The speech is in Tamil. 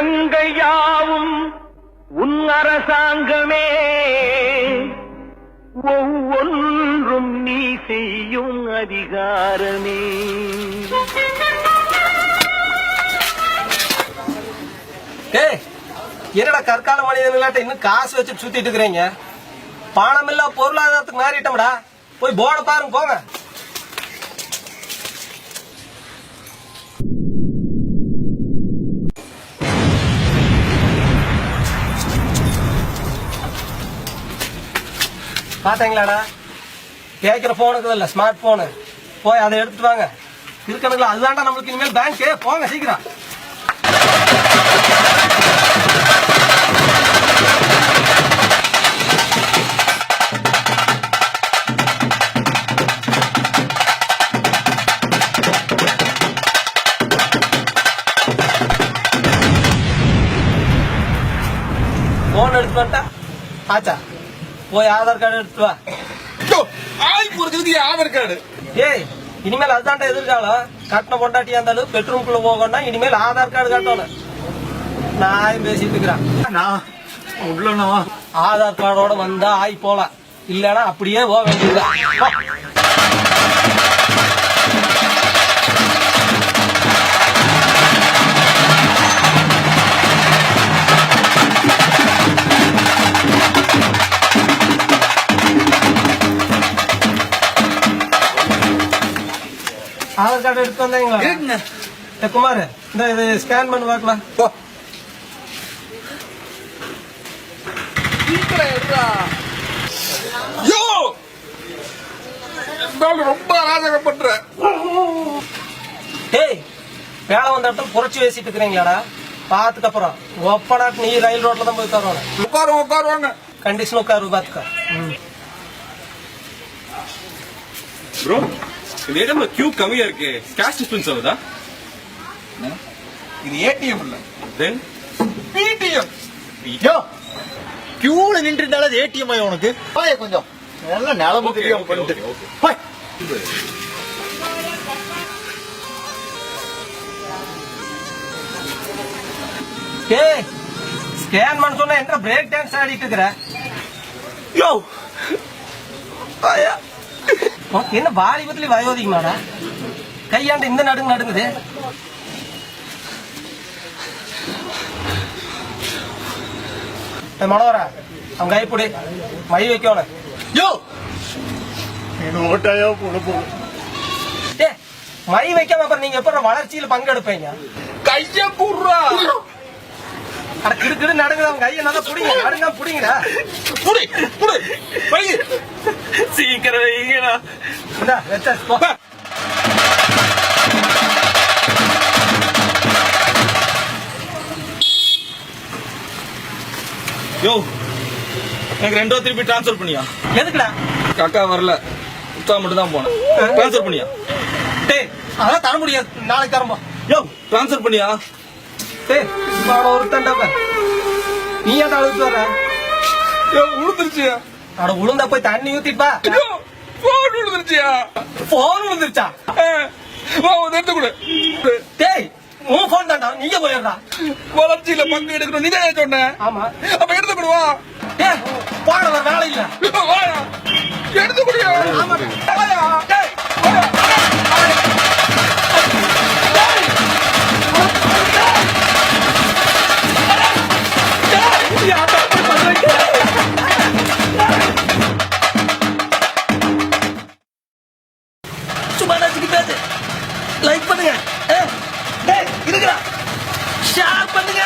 உலகங்கள் யாவும் உன் அரசாங்கமே, ஒவ்வொன்றும் நீ செய்யும் அதிகாரமே. என்னடா கற்கால மனிதர்களாட்ட இன்னும் காசு வச்சு சுத்திட்டு இருக்கிறீங்க? பணம் இல்ல பொருளாதாரத்துக்கு மாறிட்டோம்டா. போய் போர்ட பாருங்க போங்க. பாத்தீங்களாடா, கேட்கிற போனுக்கு இல்ல ஸ்மார்ட் போனு. போய் அதை எடுத்துட்டு வாங்க. இருக்கணுங்களா? அதுதான்டா நம்மளுக்கு இனிமேல் பேங்க். போங்க சீக்கிரம். போன் எடுத்து வந்துட்டா ஆச்சா, போய் ஆதார் கார்டு எடுத்து வா. ஆதார் கார்டு ஏய், இனிமேல் அதுதான்டா எதிர்காலம். கட்டின பொண்டாட்டியா இருந்தாலும் பெட்ரூம்குள்ள போகணும்னா இனிமேல் ஆதார் கார்டு காட்டணும். நான் பேசிட்டு இருக்கிறேன். ஆதார் கார்டோட வந்தா ஆய் போலாம், இல்லன்னா அப்படியே போக வேண்டியது. ஆதார் கார்டு எடுத்து வந்தீங்களா? குமார், இந்த இது ஸ்கேன் பண்ணி பார்க்கலாம். ரொம்ப அராஜகம் பண்ற. ஏய், வேலை வந்த இடத்துல புரட்சி பேசிட்டு இருக்கிறீங்களாடா? பாத்துக்கு அப்புறம் ஒப்பனாட்டு நீ ரயில் ரோட்ல தான் போய் தருவாங்க. உட்காருவாங்க. கண்டிஷன் உட்காரு பாத்துக்க. ப்ரோ, இந்த ஏடிஎம்ல கியூ கம்மியா இருக்கு. கேஷ் டிஸ்பென்ஸ் ஆகுதா? இது ஏடிஎம் இல்ல, தென் பிடிஎம். யோ, கியூல நின்று இருந்தாலும் அது ஏடிஎம் ஆயி உனக்கு பாய கொஞ்சம் நல்ல நிலம தெரியும் பண்ணிட்டு பாய். ஏய், ஸ்கேன் பண்ண சொன்னா என்ன பிரேக் டான்ஸ் ஆடிட்டு இருக்கிற? யோ ஆயா, என்ன வாலிபத்துல வயோதிகமாடா? கையாண்டு இந்த நடுங்க நடுங்குது. மனோரா, அவன் கைப்பிடி மை வைக்கணும். யோ, ஓட்டாயா போன போ. ஏ, மை வைக்காம அப்புறம் நீங்க எப்ப வளர்ச்சியில பங்கெடுப்பீங்க? கைய கூடுறா. அட கிடு நடுங்குது. அவன் கையை நல்லா புடிங்க, நடுங்க புடிங்கடா. புடி புடி வை, சீக்கிரம் வைங்கடா. இந்தா வெச்சா போ. யோ, எனக்கு 2 திருப்பி டிரான்ஸ்ஃபர் பண்ணியா? எதுக்குடா? காக்கா வரல, உத்தா மட்டும் தான் போனேன். டிரான்ஸ்ஃபர் பண்ணியா? டேய், அதெல்லாம் தர முடியாது, நாளைக்கு தரம்போ. யோ, டிரான்ஸ்ஃபர் பண்ணியா? டேய், ஒரு தண்டாப்ப நீ ஏன் அழுத்து வர? யோ, உளுந்துருச்சியா? அட உளுந்தா போய் தண்ணி ஊத்திப்பா. யோ, போன் உளுந்துருச்சியா? போன் விழுந்துருச்சா? வா, எடுத்து கொடு. டேய், உன் போன் தாண்டா, நீங்க போயிடுறா. வளர்ச்சியில பங்கு எடுக்கணும், நீ தான் சொன்ன. ஆமா, அப்ப எடுத்து கொடுவா. டேய், போன வர வேலை இல்ல. வாயா, எடுத்து கொடுயா. ஆமா, வாயா, டேய், வாயா. சும்மா பேசு. லைக் பண்ணுங்க. டேய், இருக்குடா. ஷேர் பண்ணுங்க.